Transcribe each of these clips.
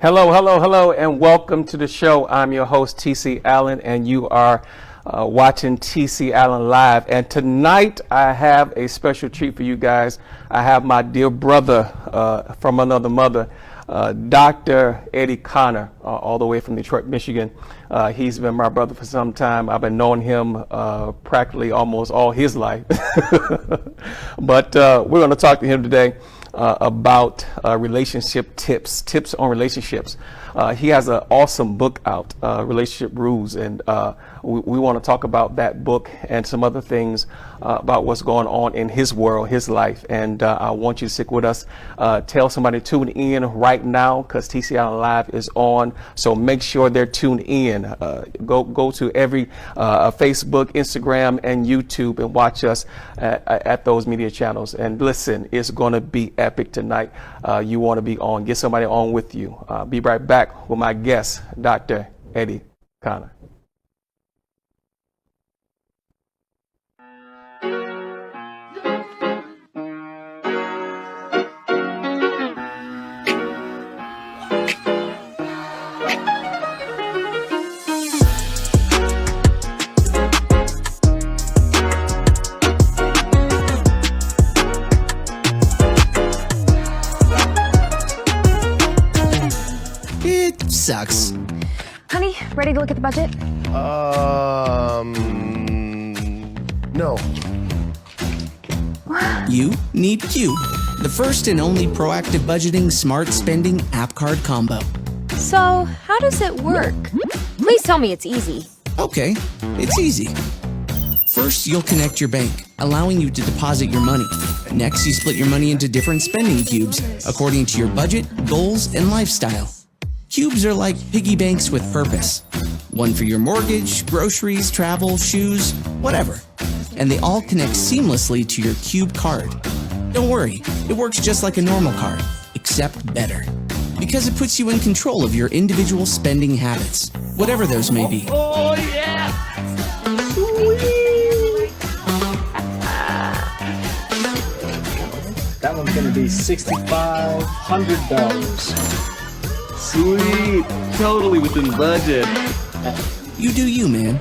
Hello, hello, hello, and welcome to the show. I'm your host, TC Allen, and you are watching TC Allen Live. And tonight, I have a special treat for you guys. I have my dear brother from another mother, Dr. Eddie Connor, all the way from Detroit, Michigan. He's been my brother for some time. I've been knowing him practically almost all his life. But we're going to talk to him today about relationship tips on relationships. He has an awesome book out, Relationship Rules, and we want to talk about that book and some other things about what's going on in his world, his life. And I want you to stick with us. Tell somebody to tune in right now because TC Allen Live is on. So make sure they're tuned in. Go to every Facebook, Instagram, and YouTube and watch us at those media channels. And listen, it's going to be epic tonight. You want to be on. Get somebody on with you. Be right back with my guest, Dr. Eddie Connor. Sucks. Honey, ready to look at the budget? No. You need Cube, the first and only proactive budgeting smart spending app card combo. So, how does it work? Please tell me it's easy. Okay, it's easy. First, you'll connect your bank, allowing you to deposit your money. Next, you split your money into different spending cubes according to your budget, goals, and lifestyle. Cubes are like piggy banks with purpose. One for your mortgage, groceries, travel, shoes, whatever. And they all connect seamlessly to your Cube card. Don't worry, it works just like a normal card, except better. Because it puts you in control of your individual spending habits, whatever those may be. Oh, yeah! Sweet! That one's gonna be $6,500. Sweet. Totally within budget. You do you, man.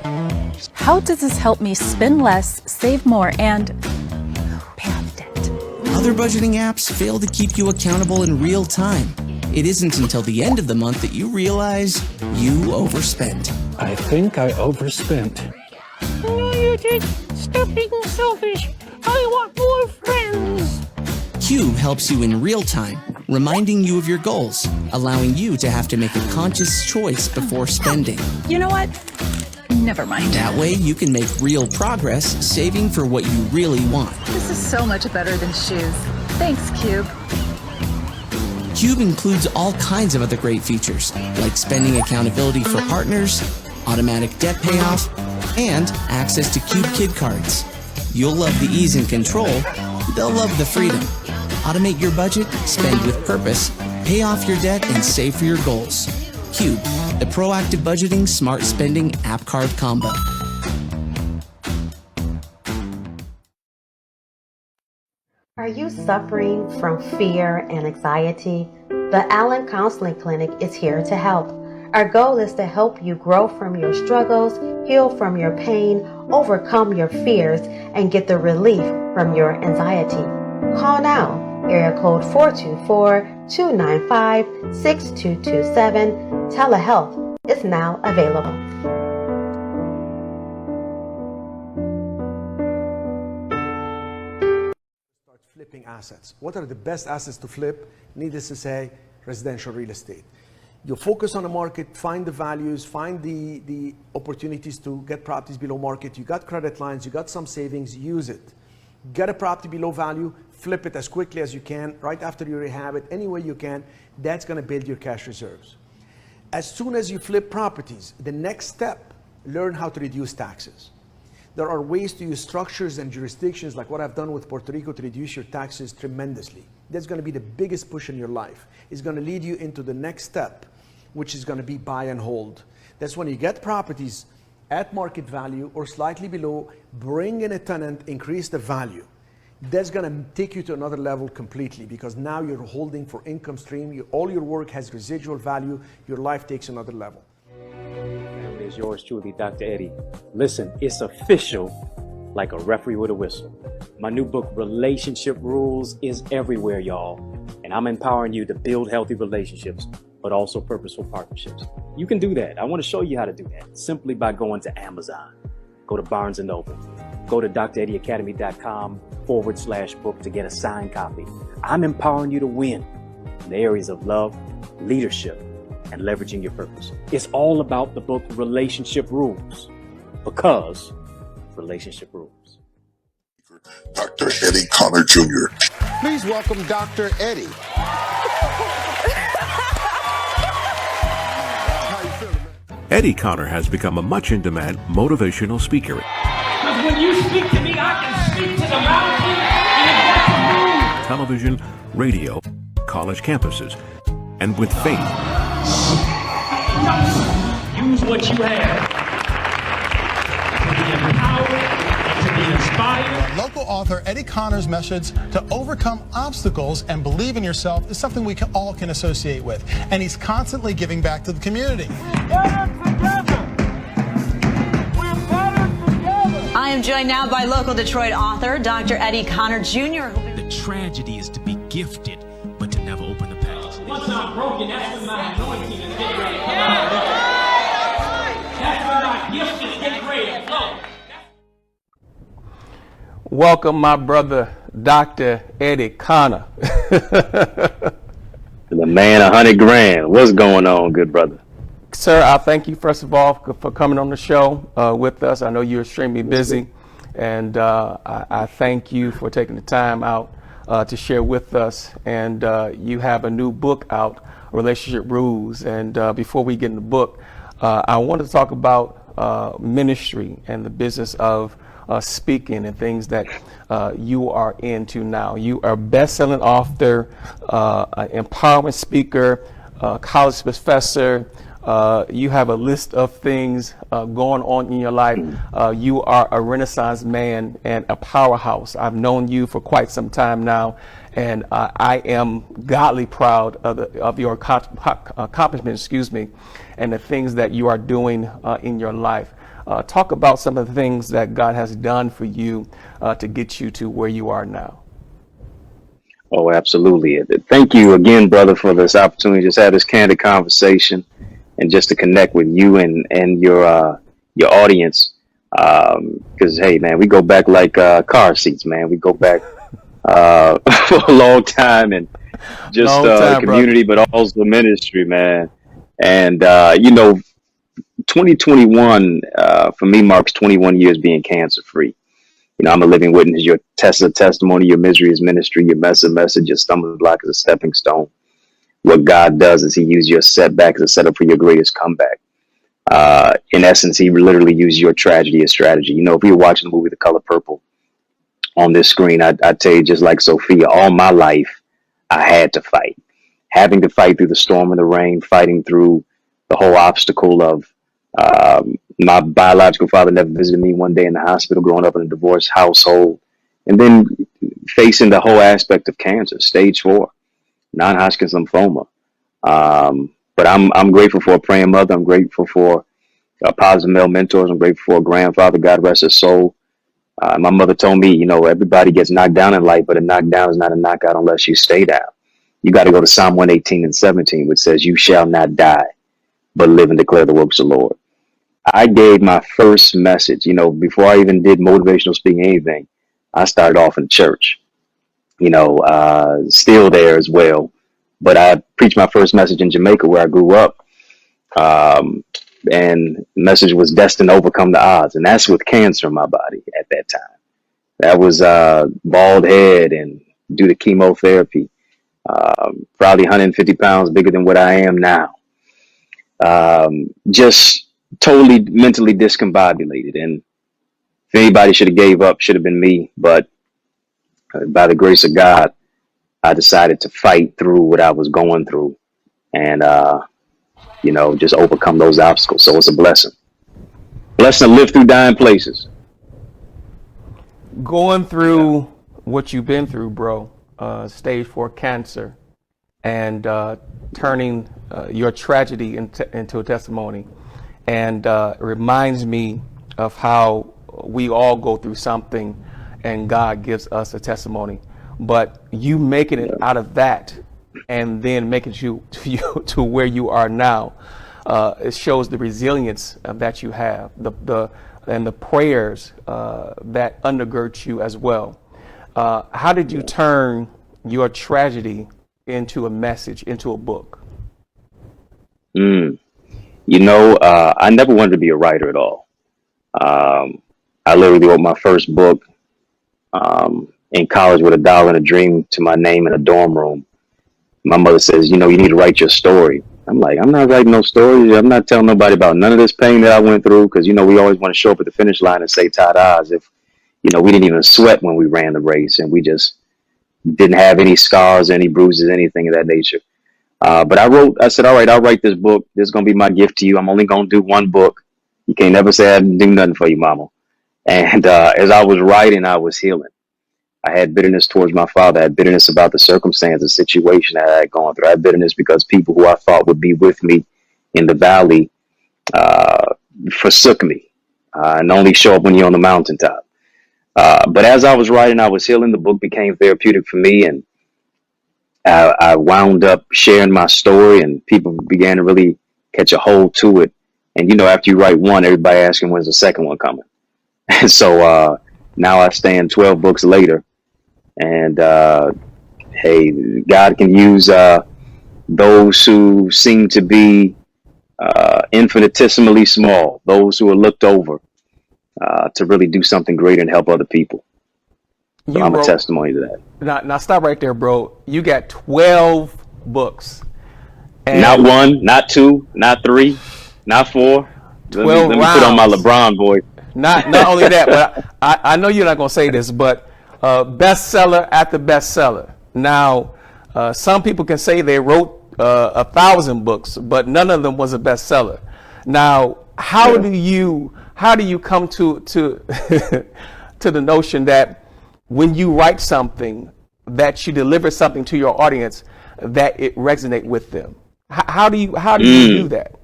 How does this help me spend less, save more, and pay off debt? Other budgeting apps fail to keep you accountable in real time. It isn't until the end of the month that you realize you overspent. I think I overspent. No, you did. Stop being selfish. I want more friends. Cube helps you in real time, reminding you of your goals, allowing you to have to make a conscious choice before spending. You know what? Never mind. That way you can make real progress saving for what you really want. This is so much better than shoes. Thanks, Cube. Cube includes all kinds of other great features, like spending accountability for partners, automatic debt payoff, and access to Cube Kid cards. You'll love the ease and control. They'll love the freedom. Automate your budget, spend with purpose, pay off your debt, and save for your goals. Cube, the proactive budgeting smart spending app card combo. Are you suffering from fear and anxiety? The Allen Counseling Clinic is here to help. Our goal is to help you grow from your struggles, heal from your pain, overcome your fears, and get the relief from your anxiety. Call now. Area code 424-295-6227. Telehealth is now available. Start flipping assets. What are the best assets to flip? Needless to say, residential real estate. You focus on the market, find the values, find the opportunities to get properties below market. You got credit lines, you got some savings, use it. Get a property below value, flip it as quickly as you can, right after you rehab it, any way you can. That's going to build your cash reserves. As soon as you flip properties, the next step, learn how to reduce taxes. There are ways to use structures and jurisdictions like what I've done with Puerto Rico to reduce your taxes tremendously. That's going to be the biggest push in your life. It's going to lead you into the next step, which is going to be buy and hold. That's when you get properties at market value or slightly below, bring in a tenant, increase the value. that's going to take you to another level completely, because now you're holding for income stream. All your work has residual value. Your life takes another level. It is yours truly, Dr. Eddie. Listen, it's official like a referee with a whistle. My new book, Relationship Rules, is everywhere, y'all. And I'm empowering you to build healthy relationships, but also purposeful partnerships. You can do that. I want to show you how to do that simply by going to Amazon. Go to Barnes & Noble. Go to dreddieacademy.com/book to get a signed copy. I'm empowering you to win in the areas of love, leadership, and leveraging your purpose. It's all about the book Relationship Rules, because relationship rules. Dr. Eddie Connor Jr. Please welcome Dr. Eddie. Eddie Connor has become a much in demand motivational speaker. Because when you speak to me, I can speak to the mountain and it got to move. Television, radio, college campuses, and with faith. Use what you have to be empowered and to be inspired. Local author Eddie Connor's message to overcome obstacles and believe in yourself is something we all can associate with. And he's constantly giving back to the community. I am joined now by local Detroit author Dr. Eddie Connor Jr. The tragedy is to be gifted, but to never open the package. Once I'm broken, that's when my anointing is getting ready to come out. That's when my gift is getting ready to flow. Welcome, my brother, Dr. Eddie Connor. The man, 100 grand. What's going on, good brother? Sir, I thank you, first of all, for coming on the show with us. I know you're extremely busy, and I thank you for taking the time out to share with us. And you have a new book out, Relationship Rules. And before we get in the book, I want to talk about ministry and the business of speaking and things that you are into now. You are a best-selling author, an empowerment speaker, college professor. You have a list of things going on in your life. You are a Renaissance man and a powerhouse. I've known you for quite some time now, and I am godly proud of your accomplishments, and the things that you are doing in your life. Talk about some of the things that God has done for you to get you to where you are now. Oh, absolutely. Thank you again, brother, for this opportunity to just have this candid conversation and just to connect with you and your audience. Because, hey, man, we go back like car seats, man. We go back for a long time, and just community, brother, but also ministry, man. And, 2021 for me marks 21 years being cancer free. I'm a living witness. Your test is a testimony. Your misery is ministry. Your mess is a message. Your stumbling block is a stepping stone. What God does is he uses your setback as a setup for your greatest comeback. In essence, he literally uses your tragedy as strategy. If you're watching the movie The Color Purple on this screen, I tell you, just like Sophia, all my life, I had to fight. Having to fight through the storm and the rain, fighting through the whole obstacle of my biological father never visited me one day in the hospital, growing up in a divorced household, and then facing the whole aspect of cancer, stage 4, non-Hodgkin's lymphoma. But I'm grateful for a praying mother. I'm grateful for positive male mentors. I'm grateful for a grandfather, God rest his soul. My mother told me, everybody gets knocked down in life, but a knockdown is not a knockout unless you stay down. You got to go to Psalm 118:17, which says, "You shall not die, but live and declare the works of the Lord." I gave my first message, before I even did motivational speaking, anything. I started off in church, still there as well. But I preached my first message in Jamaica, where I grew up. And the message was destined to overcome the odds. And that's with cancer in my body at that time. That was bald head and due to chemotherapy, probably 150 pounds bigger than what I am now. Just totally mentally discombobulated. And if anybody should have gave up, should have been me. But by the grace of God, I decided to fight through what I was going through and, just overcome those obstacles. So it's a blessing. Blessing to live through dying places. Going through what you've been through, bro, stage 4 cancer, and turning your tragedy into a testimony, and it reminds me of how we all go through something and God gives us a testimony, but you making it out of that and then making you to where you are now, it shows the resilience that you have, and the prayers that undergird you as well. How did you turn your tragedy into a message, into a book? You know, I never wanted to be a writer at all. I literally wrote my first book in college with $1 and a dream to my name in a dorm room. My mother says, you know, you need to write your story. I'm like, I'm not writing no stories. I'm not telling nobody about none of this pain that I went through, because, you know, we always want to show up at the finish line and say ta-da, as if, you know, we didn't even sweat when we ran the race, and we just didn't have any scars, any bruises, anything of that nature. But I said, all right, I'll write this book. This is going to be my gift to you. I'm only going to do one book. You can't never say I didn't do nothing for you, mama. And as I was writing, I was healing. I had bitterness towards my father. I had bitterness about the circumstances, situation that I had gone through. I had bitterness because people who I thought would be with me in the valley forsook me and only show up when you're on the mountaintop. But as I was writing, I was healing. The book became therapeutic for me, and I wound up sharing my story, and people began to really catch a hold to it. And, you know, after you write one, everybody asking when's the second one coming. And so now I stand 12 books later, and hey, God can use those who seem to be infinitesimally small, those who are looked over, to really do something great and help other people. So I'm a testimony to that. Now stop right there, bro. You got 12 books. And not one, not two, not three, not four. 12 let me put on my LeBron voice. Not only that, but I know you're not going to say this, but bestseller after bestseller. Now, some people can say they wrote 1,000 books, but none of them was a bestseller. Now, how do you come to to the notion that when you write something, that you deliver something to your audience, that it resonate with them? How do you do that?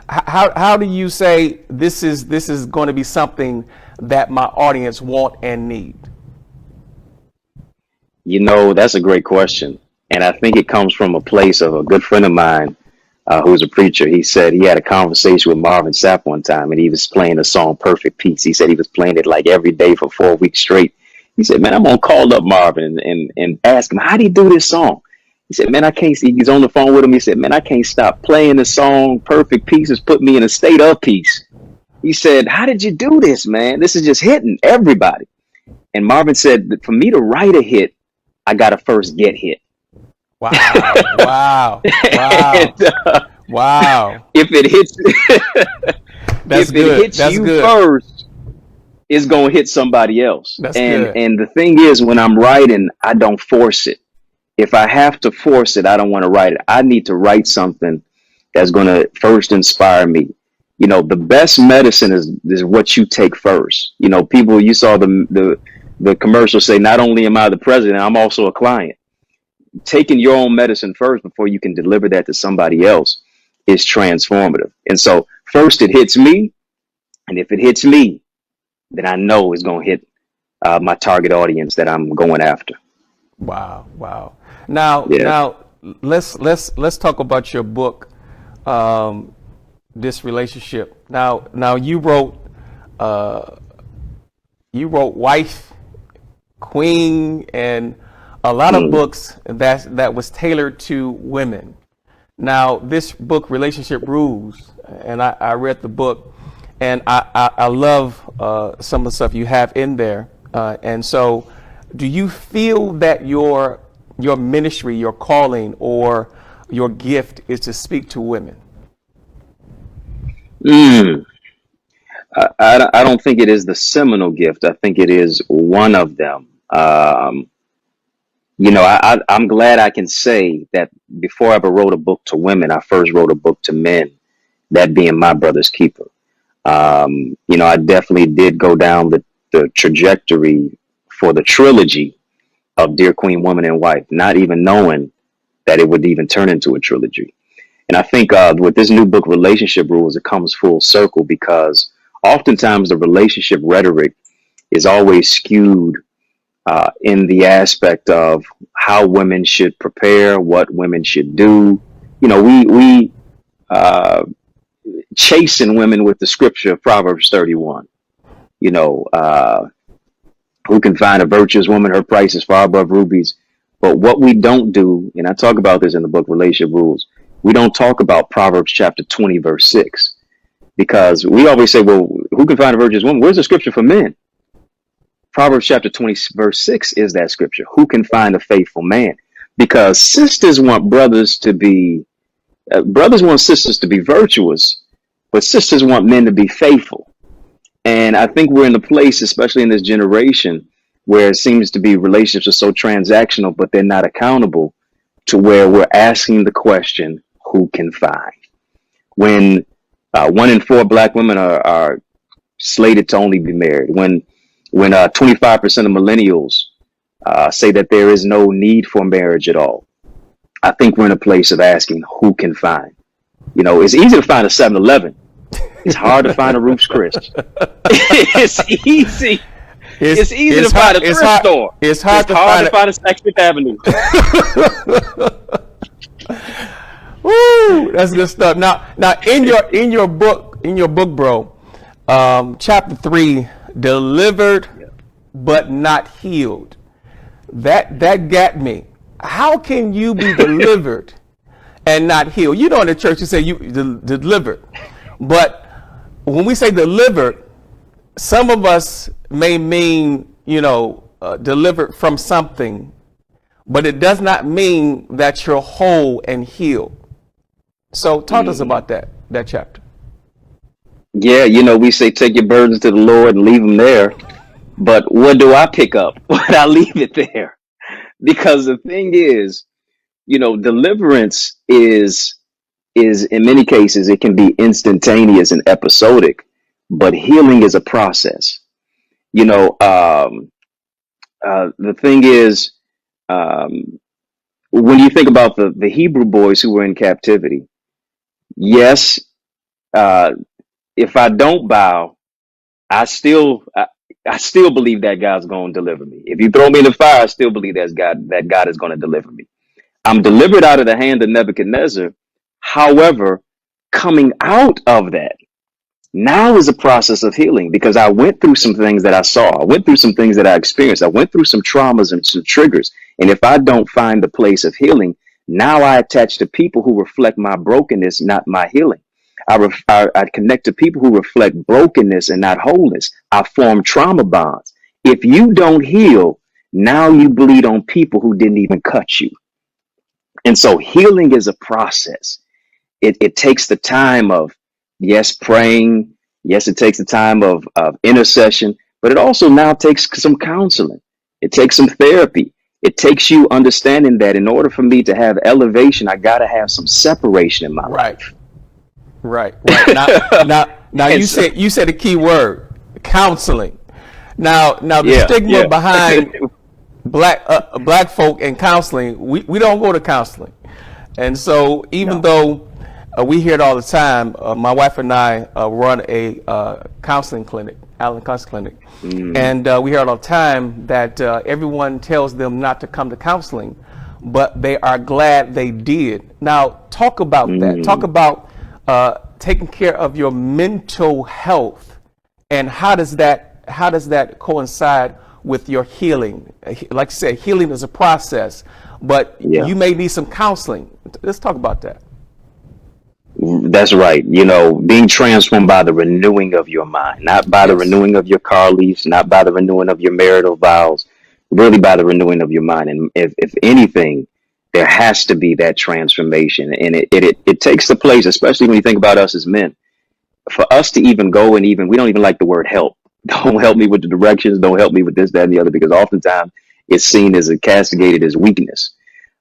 How do you say this is going to be something that my audience want and need? You know, that's a great question. And I think it comes from a place of a good friend of mine who's a preacher. He said he had a conversation with Marvin Sapp one time, and he was playing the song Perfect Peace. He said he was playing it like every day for 4 weeks straight. He said, man, I'm going to call up Marvin and ask him, how do you do this song? He said, man, I can't see. He's on the phone with him. He said, man, I can't stop playing the song. Perfect Peace has put me in a state of peace. He said, how did you do this, man? This is just hitting everybody. And Marvin said that for me to write a hit, I got to first get hit. Wow. Wow. Wow. And, wow. If it hits, That's if good. it hits That's you good. first, it's going to hit somebody else. That's good. And the thing is, when I'm writing, I don't force it. If I have to force it, I don't want to write it. I need to write something that's going to first inspire me. You know, the best medicine is what you take first. You know, people, you saw the commercial say, not only am I the president, I'm also a client. Taking your own medicine first before you can deliver that to somebody else is transformative. And so first it hits me. And if it hits me, then I know it's going to hit my target audience that I'm going after. Wow. Wow. Now let's talk about your book, This Relationship. Now you wrote Wife, Queen, and a lot of books that was tailored to women. Now this book, Relationship Rules, and I read the book, and I love some of the stuff you have in there. And so, do you feel that your ministry, your calling, or your gift is to speak to women? I don't think it is the seminal gift. I think it is one of them. You know, I'm glad I can say that before I ever wrote a book to women, I first wrote a book to men, that being My Brother's Keeper. You know, I definitely did go down the trajectory for the trilogy of Dear Queen, Woman and Wife, not even knowing that it would even turn into a trilogy. And I think with this new book, Relationship Rules, it comes full circle because oftentimes the relationship rhetoric is always skewed in the aspect of how women should prepare, what women should do. You know, we chasing women with the scripture of Proverbs 31. You know, who can find a virtuous woman? Her price is far above rubies. But what we don't do, and I talk about this in the book, Relationship Rules, we don't talk about Proverbs chapter 20, verse 6. Because we always say, well, who can find a virtuous woman? Where's the scripture for men? Proverbs chapter 20, verse 6 is that scripture. Who can find a faithful man? Because sisters want brothers to be, brothers want sisters to be virtuous, but sisters want men to be faithful. And I think we're in a place, especially in this generation, where it seems to be relationships are so transactional, but they're not accountable, to where we're asking the question, who can find? When 1 in 4 black women are slated to only be married, when 25% of millennials say that there is no need for marriage at all, I think we're in a place of asking, who can find? You know, it's easy to find a 7-Eleven. It's hard to find a Ruth's Chris. It's easy. It's easy to find a thrift store. It's hard to find a Sixth Avenue. Woo, that's good stuff. Now, in your book, bro, chapter 3, delivered but not healed. That got me. How can you be delivered and not healed? You know, in the church you say you delivered, but when we say delivered, some of us may mean, you know, delivered from something, but it does not mean that you're whole and healed. So talk to us about that chapter. Yeah, you know, we say take your burdens to the Lord and leave them there. But what do I pick up when I leave it there? Because the thing is, you know, deliverance is in many cases, it can be instantaneous and episodic, but healing is a process. You know, the thing is, when you think about the Hebrew boys who were in captivity, yes, if I don't bow, I still believe that God's going to deliver me. If you throw me in the fire, I still believe that God is going to deliver me. I'm delivered out of the hand of Nebuchadnezzar. However, coming out of that now is a process of healing, because I went through some things that I saw. I went through some things that I experienced. I went through some traumas and some triggers. And if I don't find the place of healing, now I attach to people who reflect my brokenness, not my healing. I connect to people who reflect brokenness and not wholeness. I form trauma bonds. If you don't heal, now you bleed on people who didn't even cut you. And so healing is a process. It takes the time of, yes, praying. Yes, it takes the time of intercession, but it also now takes some counseling. It takes some therapy. It takes you understanding that in order for me to have elevation, I got to have some separation in my life. Right. Now you said a key word, counseling. Now the stigma behind black folk and counseling, we don't go to counseling. And so even though we hear it all the time, my wife and I run a counseling clinic, Allen Counseling Clinic. And we hear it all the time that everyone tells them not to come to counseling, but they are glad they did. Now talk about that. Talk about taking care of your mental health, and how does that coincide with your healing? Like you said, healing is a process, but you may need some counseling. Let's talk about that. That's right. You know, being transformed by the renewing of your mind, not by the renewing of your car lease, not by the renewing of your marital vows, really by the renewing of your mind. And if anything, there has to be that transformation. And it takes the place, especially when you think about us as men, for us to even go and we don't even like the word help. Don't help me with the directions. Don't help me with this, that, and the other, because oftentimes it's seen as castigated as weakness.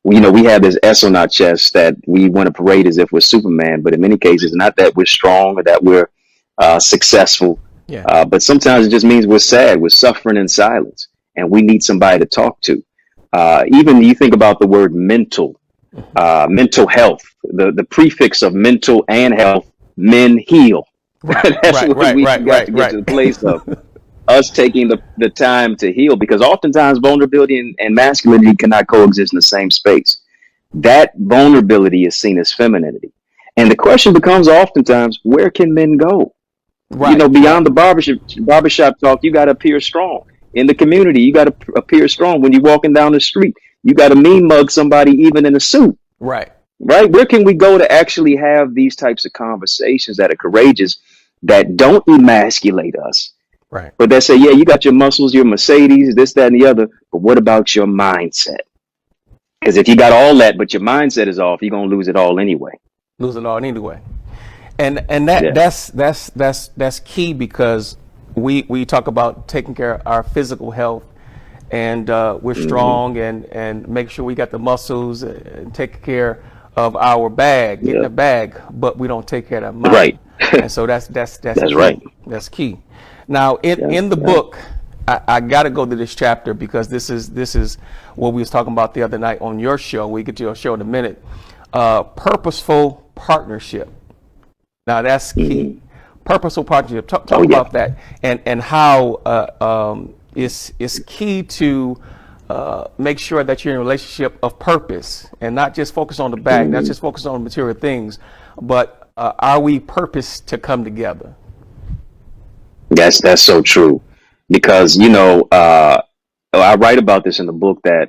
We have this S on our chest that we want to parade as if we're Superman, but in many cases, not that we're strong or that we're successful, but sometimes it just means we're sad, we're suffering in silence, and we need somebody to talk to. Even you think about the word mental, mental health, the prefix of mental and health, men heal. That's what we got to get to the place of us taking the time to heal, because oftentimes vulnerability and masculinity cannot coexist in the same space. That vulnerability is seen as femininity. And the question becomes oftentimes, where can men go? Beyond the barbershop talk, you got to appear strong. In the community, you got to appear strong. When you're walking down the street, you got to mean mug somebody even in a suit. Right. Where can we go to actually have these types of conversations that are courageous, that don't emasculate us? Right. But that say, yeah, you got your muscles, your Mercedes, this, that, and the other. But what about your mindset? Because if you got all that, but your mindset is off, you're going to lose it all anyway. And that's key, because we talk about taking care of our physical health, and we're strong and make sure we got the muscles and take care of our bag, getting the bag, but we don't take care of that mind. Right. And so that's key. Right. That's key. Now in the book, I got to go to this chapter, because this is what we was talking about the other night on your show. We get to your show in a minute. Purposeful partnership. Now that's key. Purposeful partnership. Talk about that, and how it's key to make sure that you're in a relationship of purpose, and not just focus on the bag, not just focus on material things, but are we purposed to come together? That's so true, because I write about this in the book, that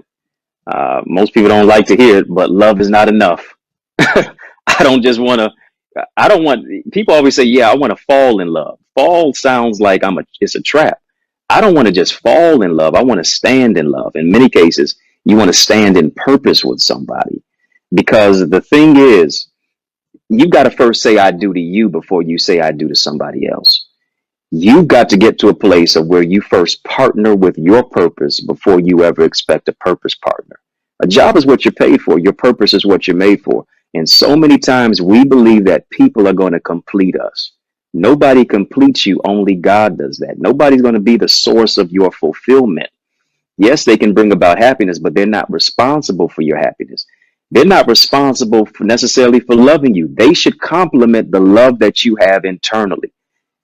most people don't like to hear it, but love is not enough. People always say, yeah, I want to fall in love. Fall sounds like it's a trap. I don't want to just fall in love. I want to stand in love. In many cases, you want to stand in purpose with somebody, because the thing is, you've got to first say I do to you before you say I do to somebody else. You've got to get to a place of where you first partner with your purpose before you ever expect a purpose partner. A job is what you're paid for. Your purpose is what you're made for. And so many times we believe that people are going to complete us. Nobody completes you. Only God does that. Nobody's going to be the source of your fulfillment. Yes, they can bring about happiness, but they're not responsible for your happiness. They're not responsible necessarily for loving you. They should complement the love that you have internally.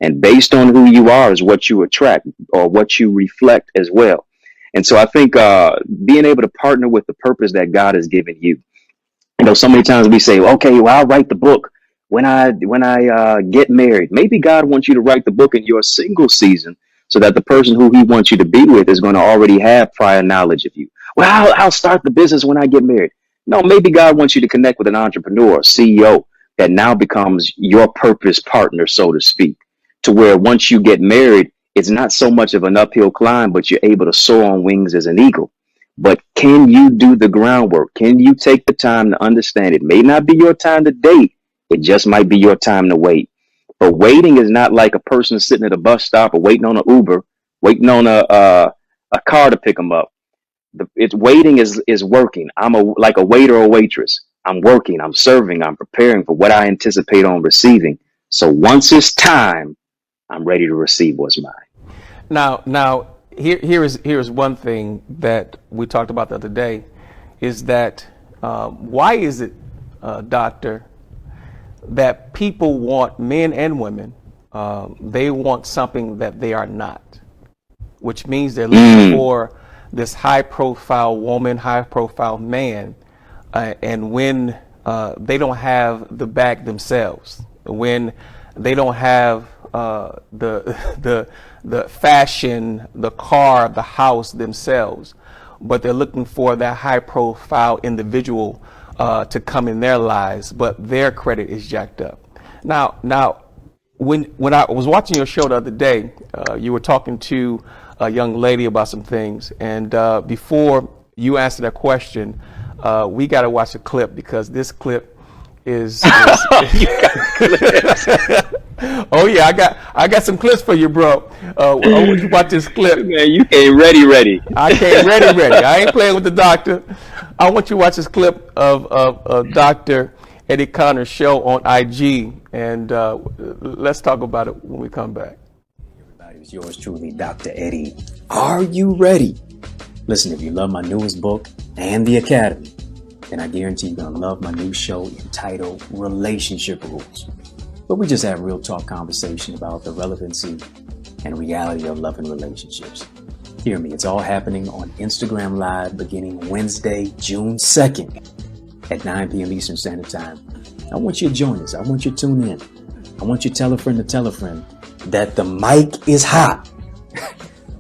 And based on who you are is what you attract, or what you reflect as well. And so I think being able to partner with the purpose that God has given you. So many times we say, okay, well, I'll write the book when I get married. Maybe God wants you to write the book in your single season, so that the person who he wants you to be with is going to already have prior knowledge of you. Well, I'll start the business when I get married. No, maybe God wants you to connect with an entrepreneur, CEO, that now becomes your purpose partner, so to speak, to where once you get married, it's not so much of an uphill climb, but you're able to soar on wings as an eagle. But can you do the groundwork? Can you take the time to understand it may not be your time to date? It just might be your time to wait. But waiting is not like a person sitting at a bus stop or waiting on an Uber, waiting on a car to pick them up. It's waiting is working. I'm like a waiter or waitress. I'm working, I'm serving, I'm preparing for what I anticipate on receiving. So once it's time, I'm ready to receive what's mine. Now, here is one thing that we talked about the other day, is that why is it, doctor, that people want, men and women, they want something that they are not, which means they're looking for this high-profile woman, high-profile man, and when they don't have the bag themselves, when they don't have the fashion, the car, the house themselves, but they're looking for that high-profile individual to come in their lives, but their credit is jacked up. Now, when I was watching your show the other day, you were talking to a young lady about some things, and before you answer that question, we got to watch a clip, because this clip is oh yeah, I got some clips for you, bro. I want you to watch this clip. Man, you came ready. I came ready. I ain't playing with the doctor. I want you to watch this clip of Dr. Eddie Connor's show on IG, and let's talk about it when we come back. Everybody, it's yours truly, Dr. Eddie. Are you ready? Listen, if you love my newest book and the Academy, then I guarantee you're going to love my new show entitled Relationship Rules, where we just have real talk conversation about the relevancy and reality of love and relationships. Hear me, it's all happening on Instagram Live beginning Wednesday, June 2nd at 9 p.m. Eastern Standard Time. I want you to join us. I want you to tune in. I want you to tell a friend that the mic is hot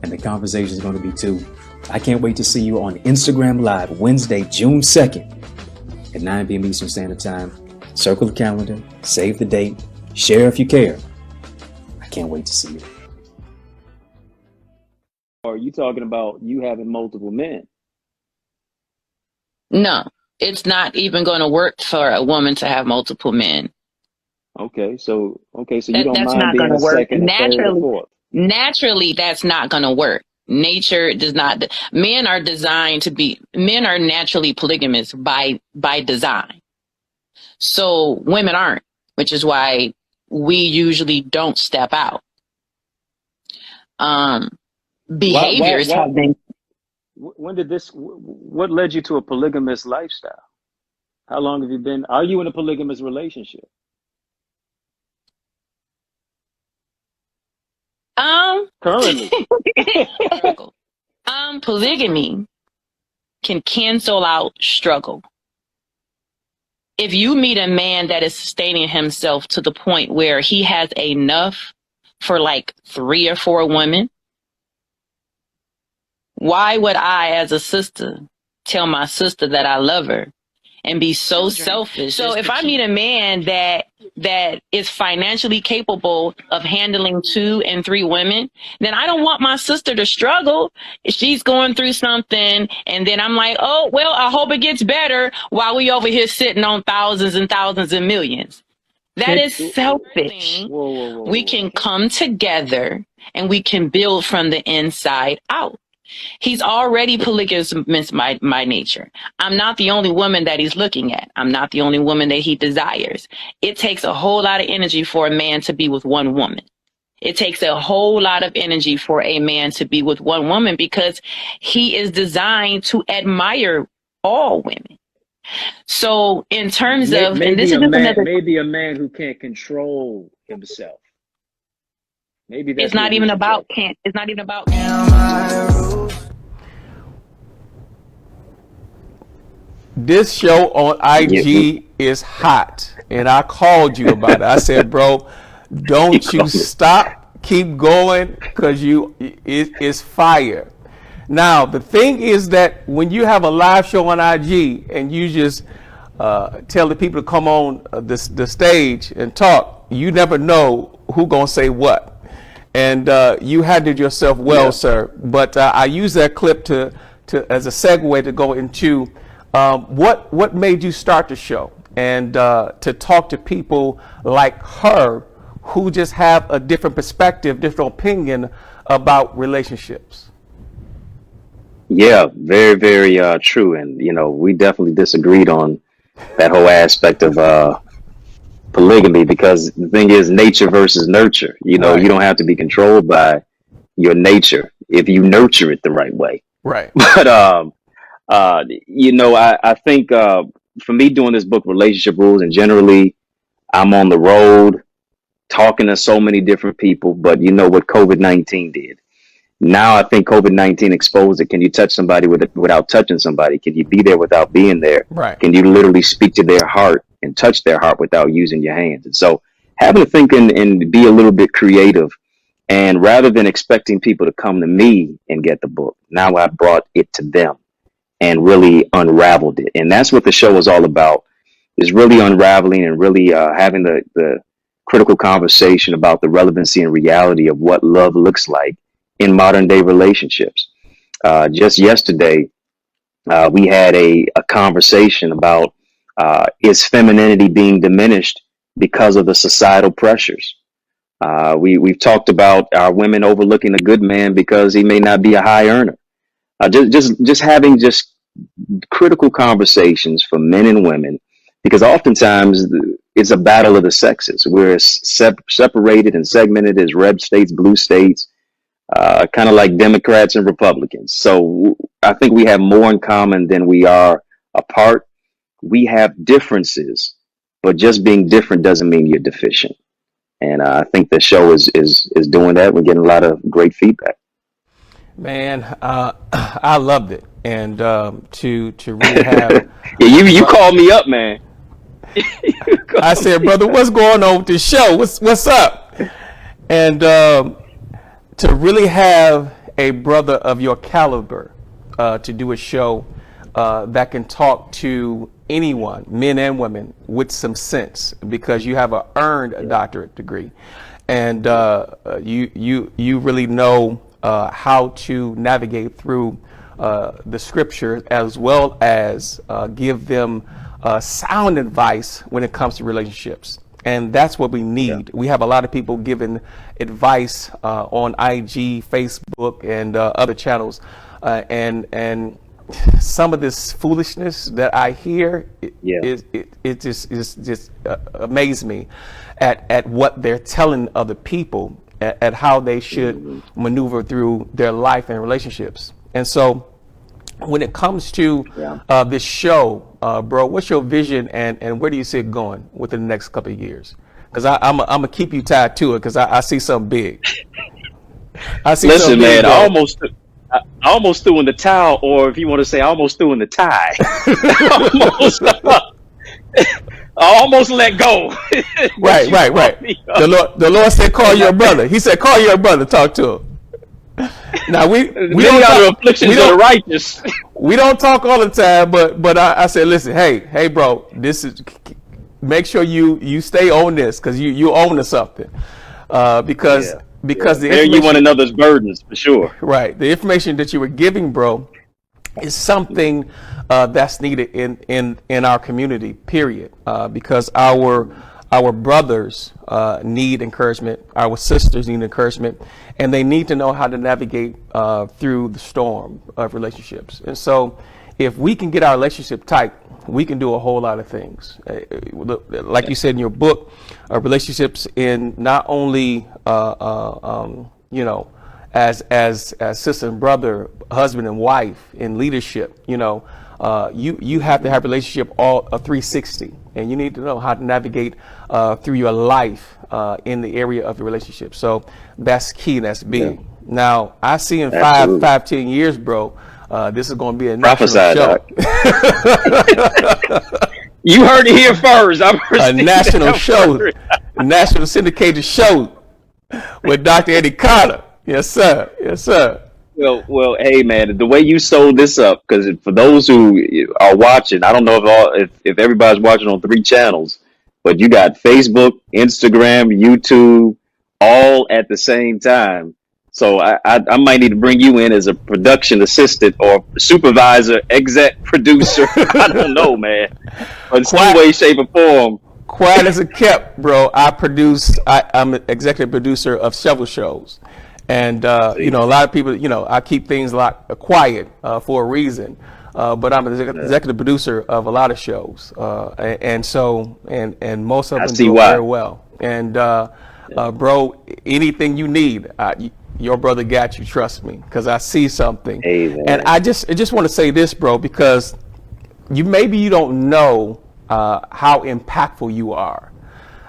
and the conversation is going to be too. I can't wait to see you on Instagram Live Wednesday, June 2nd at 9 p.m. Eastern Standard Time. Circle the calendar, save the date, share if you care. I can't wait to see you. Or are you talking about you having multiple men? No, it's not even going to work for a woman to have multiple men. Okay, so you don't That's mind not going being to a work. second, a third, or fourth. Naturally, that's not going to work. Nature does not. Men are naturally polygamous by design. So women aren't, which is why we usually don't step out. Behaviors have been. When did this? What led you to a polygamous lifestyle? How long have you been? Are you in a polygamous relationship? Currently. Polygamy can cancel out struggle. If you meet a man that is sustaining himself to the point where he has enough for like 3 or 4 women, why would I, as a sister, tell my sister that I love her and be so selfish? So if I meet a man that is financially capable of handling 2 and 3 women, then I don't want my sister to struggle if she's going through something. And then I'm like, oh, well, I hope it gets better while we over here sitting on thousands and thousands and millions. That is selfish. We can come together and we can build from the inside out. He's already polygamous by nature. I'm not the only woman that he's looking at. I'm not the only woman that he desires. It takes a whole lot of energy for a man to be with one woman. It takes a whole lot of energy for a man to be with one woman because he is designed to admire all women. So in terms of, and this is maybe a man who can't control himself. Maybe that's it's not even about can't. It's not even about. This show on IG is hot, and I called you about it. I said, bro, don't you stop, keep going, because it's fire. Now, the thing is that when you have a live show on IG and you just tell the people to come on the stage and talk, you never know who's going to say what. And you handled yourself well, sir. But I use that clip to as a segue to go into what made you start the show and to talk to people like her who just have a different perspective, different opinion about relationships. Yeah, very, very true. And, we definitely disagreed on that whole aspect of polygamy, because the thing is nature versus nurture. You don't have to be controlled by your nature if you nurture it the right way. Right. But, I think for me doing this book, Relationship Rules, and generally I'm on the road talking to so many different people, but what COVID-19 did. Now I think COVID-19 exposed it. Can you touch somebody without touching somebody? Can you be there without being there? Right. Can you literally speak to their heart and touch their heart without using your hands? And so having to think and be a little bit creative, and rather than expecting people to come to me and get the book, now I brought it to them and really unraveled it. And that's what the show is all about, is really unraveling and really having the critical conversation about the relevancy and reality of what love looks like in modern day relationships. Just yesterday, we had a conversation about is femininity being diminished because of the societal pressures? We've talked about our women overlooking a good man because he may not be a high earner. Just having critical conversations for men and women, because oftentimes it's a battle of the sexes. We're separated and segmented as red states, blue states. kind of like Democrats and Republicans. So I think we have more in common than we are apart. We have differences, but just being different doesn't mean you're deficient. And I think the show is doing that. We're getting a lot of great feedback. Man, I loved it, and to really have yeah, you called me up, man. I said, brother, what's going on with this show? What's up? And to really have a brother of your caliber to do a show that can talk to anyone, men and women, with some sense, because you have earned a doctorate degree, and you really know how to navigate through the scripture, as well as give them sound advice when it comes to relationships. And that's what we need. We have a lot of people giving advice on IG, Facebook, and other channels, and some of this foolishness that I hear, it just amazes me at what they're telling other people, at how they should maneuver through their life and relationships. And so when it comes to this show, bro, what's your vision, and where do you see it going within the next couple of years? Because I'm gonna keep you tied to it, because I see something big. Listen, man, I almost threw in the towel, or if you want to say, I almost threw in the tie. I almost let go. Right. The Lord said, call your brother. He said, call your brother, talk to him. Now we don't talk, the afflictions of the righteous. We don't talk all the time, but I said, listen, hey, bro, this is, make sure you stay on this, because you own to something, because bear you one another's burdens, for sure. Right, the information that you were giving, bro, is something that's needed in our community, period, because our brothers need encouragement, our sisters need encouragement, and they need to know how to navigate through the storm of relationships. And so if we can get our relationship tight, we can do a whole lot of things. Like you said in your book, relationships in not only as sister and brother, husband and wife, in leadership, you have to have a relationship all a 360, and you need to know how to navigate through your life in the area of the relationship. So that's key. That's big. Yeah. Now I see in 10 years, bro, this is going to be a national show. You heard it here first. A national show, a national syndicated show with Dr. Eddie Connor. Yes, sir. Yes, sir. Well, hey, man, the way you sold this up, because for those who are watching, I don't know if everybody's watching on 3 channels, but you got Facebook, Instagram, YouTube, all at the same time. So I might need to bring you in as a production assistant or supervisor, exec, producer. I don't know, man. But in some way, shape, or form. Quiet as it kept, bro. I'm an executive producer of several shows. And, a lot of people, I keep things quiet for a reason. But I'm an executive producer of a lot of shows. And most of them do very well. And, bro, anything you need, your brother got you, trust me, because I see something. Hey, and I just want to say this, bro, because you don't know how impactful you are.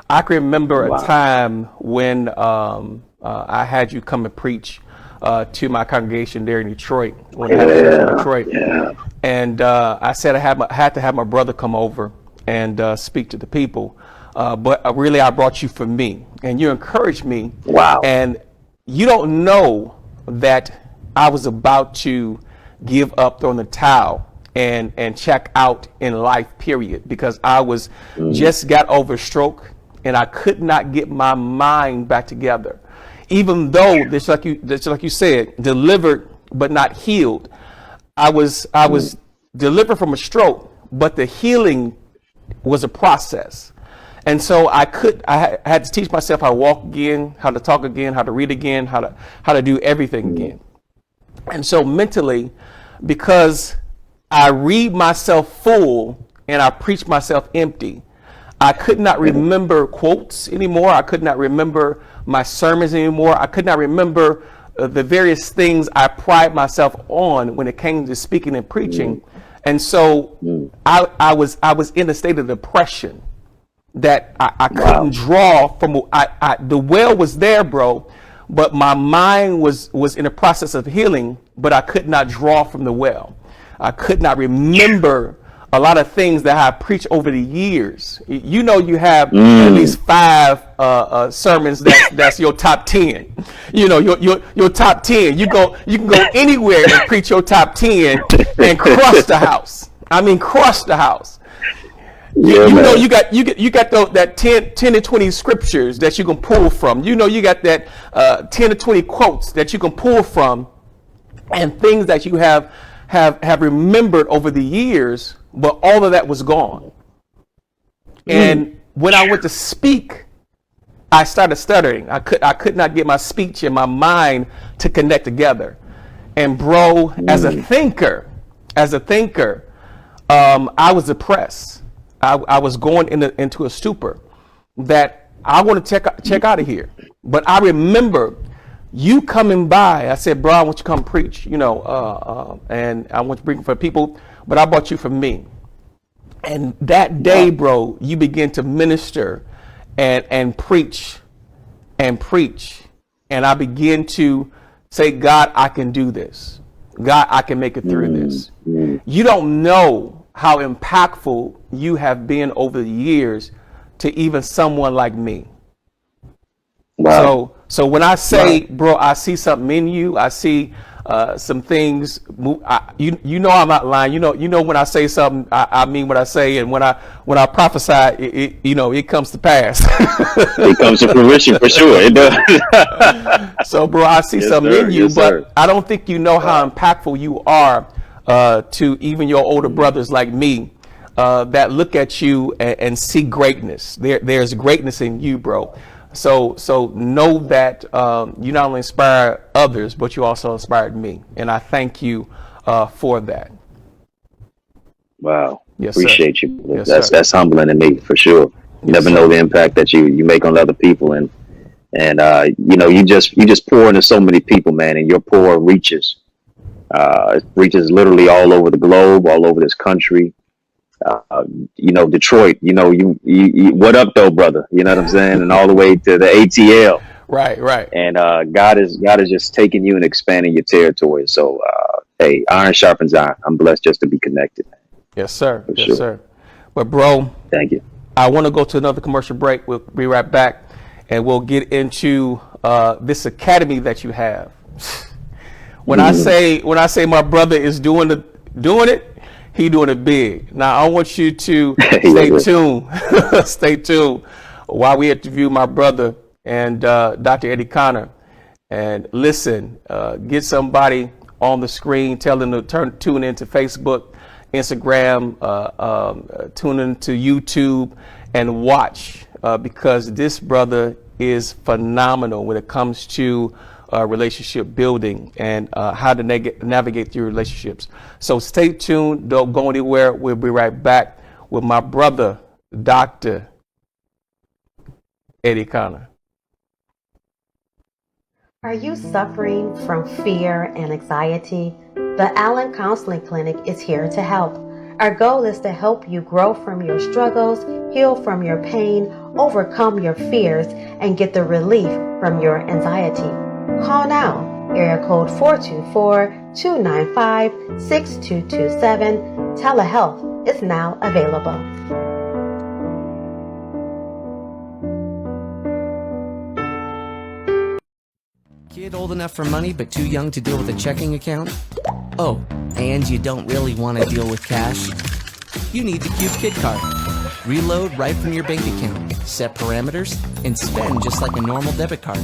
I can remember a time when I had you come and preach to my congregation there in Detroit, when I had a church in Detroit. Yeah. And I said I had to have my brother come over and speak to the people. But really, I brought you for me, and you encouraged me. Wow. And you don't know that I was about to give up, throw in the towel, and check out in life, period, because I was just got over a stroke, and I could not get my mind back together. Even though, just like you said, delivered but not healed. I was delivered from a stroke, but the healing was a process. And so I had to teach myself how to walk again, how to talk again, how to read again, how to do everything again. And so mentally, because I read myself full and I preach myself empty, I could not remember quotes anymore. I could not remember my sermons anymore. I could not remember the various things I pride myself on when it came to speaking and preaching. And so I was in a state of depression that I couldn't draw from. The well was there, bro, but my mind was in a process of healing, but I could not draw from the well. I could not remember a lot of things that I preached over the years. You know, you have at least 5 sermons that's your top 10. You know, your top 10. You can go anywhere and preach your top 10 and crush the house. I mean, crush the house. Yeah, you know, you got that 10 to 20 scriptures that you can pull from. You know, you got that 10 to 20 quotes that you can pull from, and things that you have remembered over the years. But all of that was gone. And when I went to speak, I started stuttering. I could not get my speech and my mind to connect together. And bro, as a thinker, I was depressed. I was going into a stupor that I want to check out of here. But I remember you coming by. I said, bro, I want you to come preach, you know, and I want to bring for people, but I brought you for me. And that day, bro, you begin to minister and preach. And I begin to say, God, I can do this. God, I can make it through this. You don't know how impactful you have been over the years to even someone like me. Wow. So when I say, bro, I see something in you, I see some things. You know I'm not lying. You know when I say something, I mean what I say, and when I prophesy, it comes to pass. It comes to fruition for sure. It does. So, bro, I see something in you, but I don't think you know how impactful you are to even your older brothers like me that look at you and see greatness. There's greatness in you, bro. So know that you not only inspire others, but you also inspired me, and I thank you for that. Wow, yes, appreciate sir. you. Yes, that's humbling to me for sure. You never know the impact that you make on other people, and you just pour into so many people, man, and your pour reaches literally all over the globe, all over this country. Detroit, you what up though, brother? You know what I'm saying? And all the way to the ATL. Right. And God is just taking you and expanding your territory. So hey, iron sharpens iron. I'm blessed just to be connected. Yes, sir. For yes, sure. sir. But bro, thank you. I want to go to another commercial break. We'll be right back, and we'll get into this academy that you have. When I say my brother is doing it, he doing it big. Now I want you to stay tuned. Stay tuned while we interview my brother and Dr. Eddie Connor. And listen, get somebody on the screen. Tell them to tune into Facebook, Instagram, tune into YouTube, and watch because this brother is phenomenal when it comes to relationship building and how to navigate through relationships. So stay tuned. Don't go anywhere. We'll be right back with my brother, Dr. Eddie Connor. Are you suffering from fear and anxiety? The Allen Counseling Clinic is here to help. Our goal is to help you grow from your struggles, heal from your pain, overcome your fears, and get the relief from your anxiety. Call now, area code 424-295-6227. Telehealth is now available. Kid old enough for money but too young to deal with a checking account? Oh, and you don't really want to deal with cash? You need the Cube Kid Card. Reload right from your bank account, set parameters, and spend just like a normal debit card.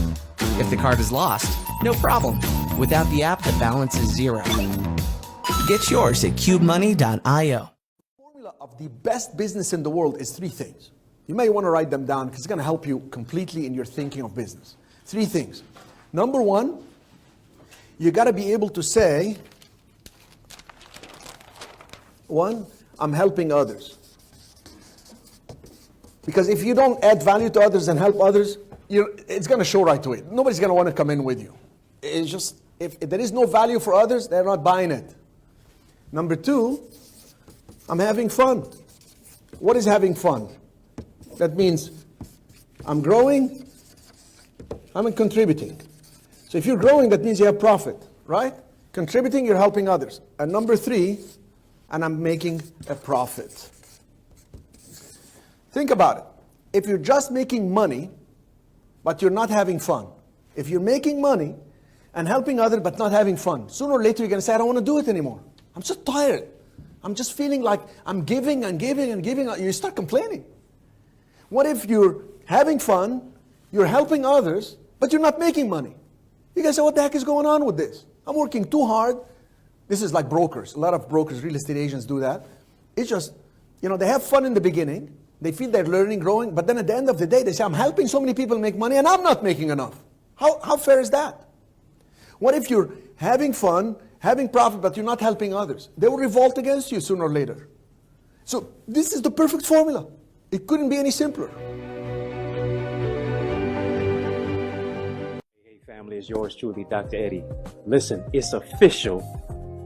If the card is lost, no problem. Without the app, the balance is zero. Get yours at cubemoney.io. The formula of the best business in the world is 3 things. You may want to write them down because it's going to help you completely in your thinking of business. 3 things. Number 1, you got to be able to say, 1, I'm helping others. Because if you don't add value to others and help others, it's going to show right away. Nobody's going to want to come in with you. It's just, if there is no value for others, they're not buying it. Number two, I'm having fun. What is having fun? That means I'm growing, I'm contributing. So if you're growing, that means you have profit, right? Contributing, you're helping others. And number three, and I'm making a profit. Think about it. If you're just making money, but you're not having fun. If you're making money and helping others, but not having fun, sooner or later you're going to say, I don't want to do it anymore. I'm just tired. I'm just feeling like I'm giving and giving and giving. You start complaining. What if you're having fun, you're helping others, but you're not making money? You guys say, what the heck is going on with this? I'm working too hard. This is like brokers. A lot of brokers, real estate agents do that. It's just, they have fun in the beginning. They feel they're learning, growing, but then at the end of the day, they say, I'm helping so many people make money and I'm not making enough. How fair is that? What if you're having fun, having profit, but you're not helping others? They will revolt against you sooner or later. So this is the perfect formula. It couldn't be any simpler. Hey family, it's yours truly, Dr. Eddie. Listen, it's official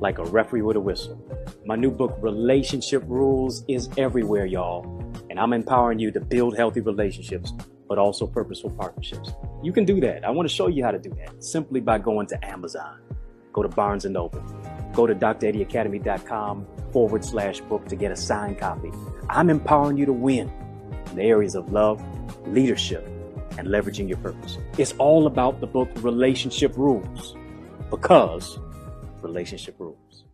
like a referee with a whistle. My new book, Relationship Rules, is everywhere, y'all. And I'm empowering you to build healthy relationships, but also purposeful partnerships. You can do that. I want to show you how to do that simply by going to Amazon. Go to Barnes & Noble. Go to dreddieacademy.com/book to get a signed copy. I'm empowering you to win in the areas of love, leadership, and leveraging your purpose. It's all about the book Relationship Rules, because relationship rules.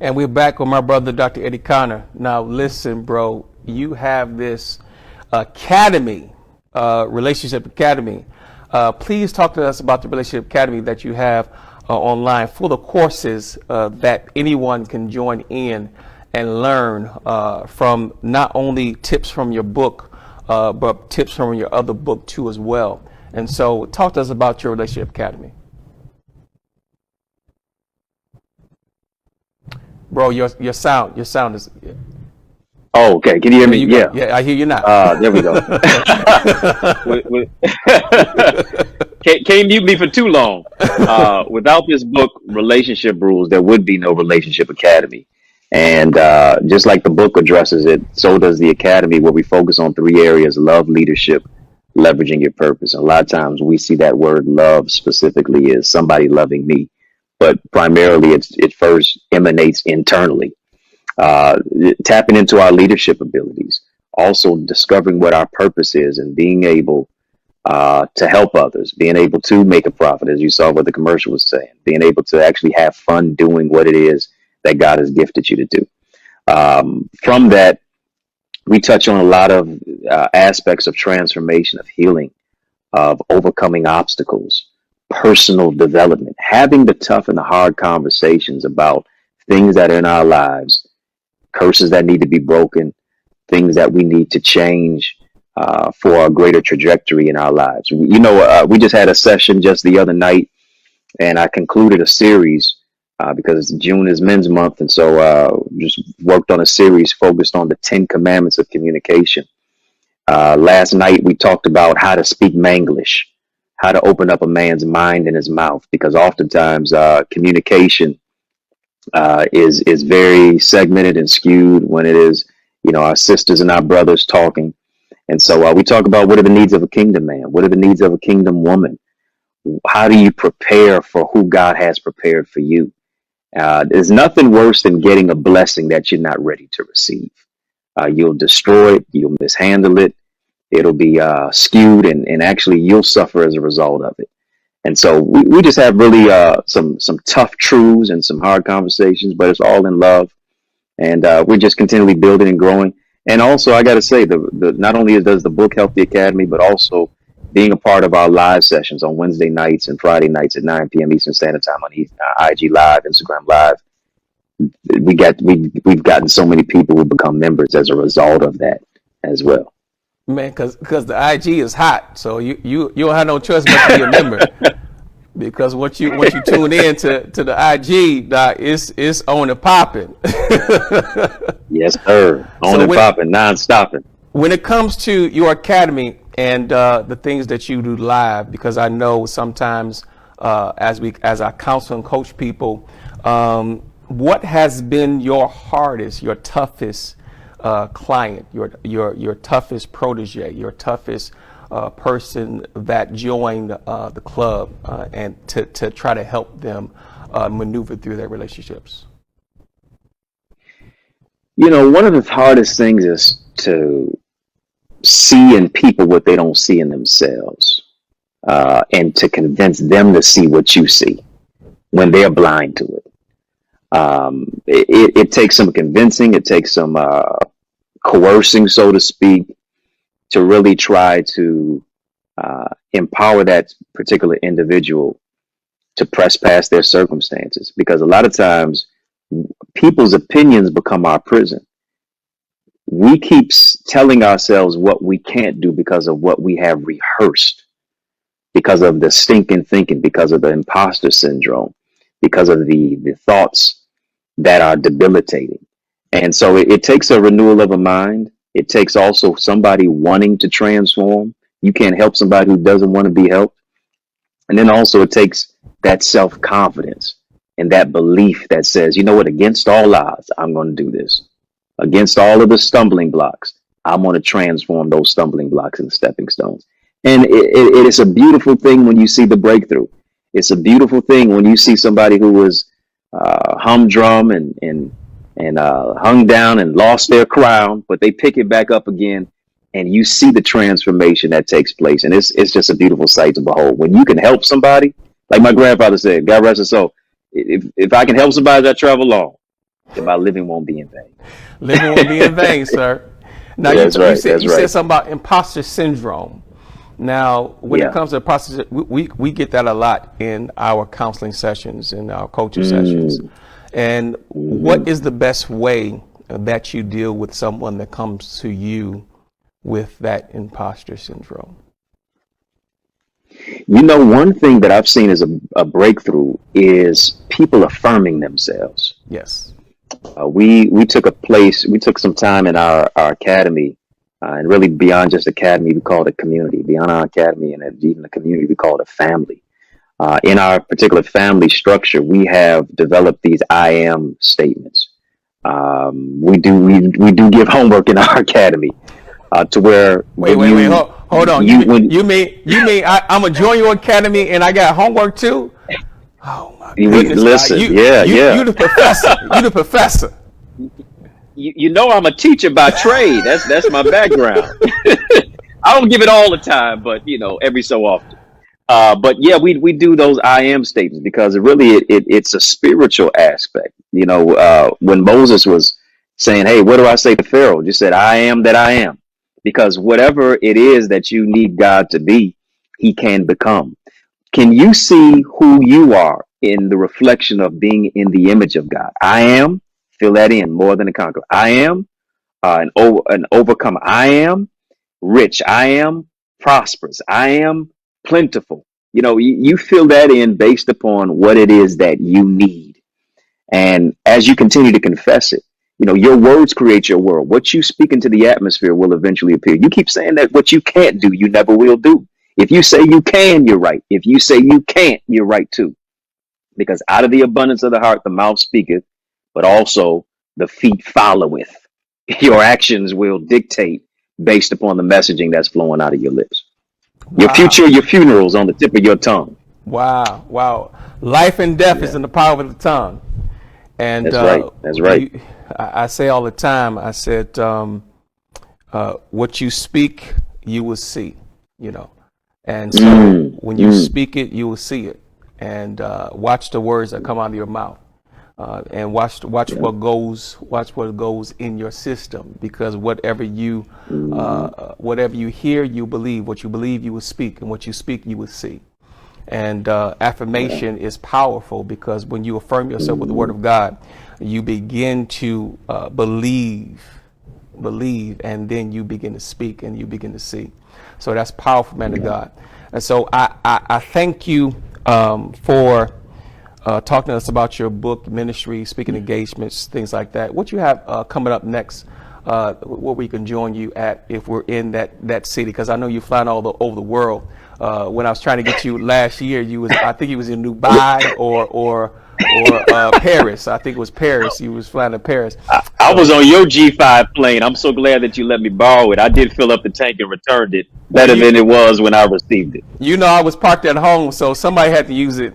And we're back with my brother, Dr. Eddie Connor. Now, listen, bro, you have this academy, Relationship Academy. Please talk to us about the Relationship Academy that you have online, full of courses that anyone can join in and learn from, not only tips from your book, but tips from your other book too as well. And so talk to us about your Relationship Academy. Bro, your sound is. Oh, okay. Can you hear me? Yeah, I hear you now. There we go. Can't mute me for too long. Without this book, Relationship Rules, there would be no Relationship Academy. And just like the book addresses it, so does the Academy, where we focus on 3 areas: love, leadership, leveraging your purpose. And a lot of times we see that word love specifically as somebody loving me. But primarily it first emanates internally. Tapping into our leadership abilities, also discovering what our purpose is and being able to help others, being able to make a profit, as you saw what the commercial was saying, being able to actually have fun doing what it is that God has gifted you to do. From that, we touch on a lot of aspects of transformation, of healing, of overcoming obstacles, personal development, having the tough and the hard conversations about things that are in our lives, curses that need to be broken, things that we need to change for a greater trajectory in our lives. We just had a session just the other night, and I concluded a series because June is Men's Month, and so just worked on a series focused on the 10 Commandments of communication. Last night we talked about how to speak Manglish, how to open up a man's mind and his mouth, because oftentimes communication is very segmented and skewed when it is, our sisters and our brothers talking. And so we talk about what are the needs of a kingdom man? What are the needs of a kingdom woman? How do you prepare for who God has prepared for you? There's nothing worse than getting a blessing that you're not ready to receive. You'll destroy it. You'll mishandle it. It'll be skewed, and actually you'll suffer as a result of it. And so we just have really some tough truths and some hard conversations, but it's all in love. And we're just continually building and growing. And also, I got to say, not only does the book help the Academy, but also being a part of our live sessions on Wednesday nights and Friday nights at 9 p.m. Eastern Standard Time on IG Live, Instagram Live. We've gotten so many people who become members as a result of that as well. Man, because the IG is hot, so you don't have no choice but to be a member. Because once you tune in to the IG, Doc, it's on and popping. Yes, sir. On and popping, non-stopping. When it comes to your academy and the things that you do live, because I know sometimes as I counsel and coach people, what has been your hardest, your toughest client, your toughest protege, your toughest person that joined the club and to try to help them maneuver through their relationships? One of the hardest things is to see in people what they don't see in themselves, and to convince them to see what you see when they're blind to it. It takes some convincing, it takes some coercing, so to speak, to really try to empower that particular individual to press past their circumstances. Because a lot of times people's opinions become our prison. We keep telling ourselves what we can't do because of what we have rehearsed, because of the stinking thinking, because of the imposter syndrome, because of the thoughts that are debilitating. And so it takes a renewal of a mind. It takes also somebody wanting to transform. You can't help somebody who doesn't want to be helped. And then also it takes that self-confidence and that belief that says, you know what, against all odds, I'm going to do this. Against all of the stumbling blocks, I'm going to transform those stumbling blocks into stepping stones. And it is a beautiful thing when you see the breakthrough. It's a beautiful thing when you see somebody who was humdrum and hung down and lost their crown, but they pick it back up again, and you see the transformation that takes place. And it's just a beautiful sight to behold. When you can help somebody, like my grandfather said, God rest his soul, if I can help somebody that travel long, then my living won't be in vain. Living won't be in vain, sir. Now, Yeah, you said something about imposter syndrome. Now, when it comes to imposter, we get that a lot in our counseling sessions, in our coaching sessions. And what is the best way that you deal with someone that comes to you with that imposter syndrome? One thing that I've seen as a breakthrough is people affirming themselves. Yes. We took some time in our academy, and really beyond just academy, we call it a community. Beyond our academy and even the community, we call it a family. In our particular family structure, we have developed these I am statements. We do give homework in our academy to where hold on. You mean I'm gonna join your academy and I got homework too? Oh my goodness! Listen, you the professor. You the professor. I'm a teacher by trade. That's my background. I don't give it all the time, but every so often. But yeah, we do those I am statements because it's a spiritual aspect. When Moses was saying, "Hey, what do I say to Pharaoh?" Just said, "I am that I am," because whatever it is that you need God to be, He can become. Can you see who you are in the reflection of being in the image of God? I am. Fill that in. More than a conqueror. I am an overcomer. I am rich. I am prosperous. I am plentiful. You fill that in based upon what it is that you need. And as you continue to confess it, your words create your world. What you speak into the atmosphere will eventually appear. You keep saying that what you can't do, you never will do. If you say you can, you're right. If you say you can't, you're right too. Because out of the abundance of the heart, the mouth speaketh, but also the feet followeth. Your actions will dictate based upon the messaging that's flowing out of your lips. Your future, your funeral's on the tip of your tongue. Wow. Life and death is in the power of the tongue. And that's right. I say all the time, I said, what you speak, you will see, And so when you speak it, you will see it. And watch the words that come out of your mouth. And watch what goes in your system, because whatever you hear, you believe. What you believe, you will speak, and what you speak, you will see. And affirmation is powerful, because when you affirm yourself with the Word of God, you begin to believe believe, and then you begin to speak and you begin to see. So that's powerful, man of God. And so I thank you for talking to us about your book, ministry, speaking engagements, things like that. What you have coming up next, where we can join you at if we're in that city? Because I know you're flying over the world. When I was trying to get you last year, I think you was in Dubai or Paris. I think it was Paris. You was flying to Paris. I was on your G5 plane. I'm so glad that you let me borrow it. I did fill up the tank and returned it better than it was when I received it. You know, I was parked at home, so somebody had to use it.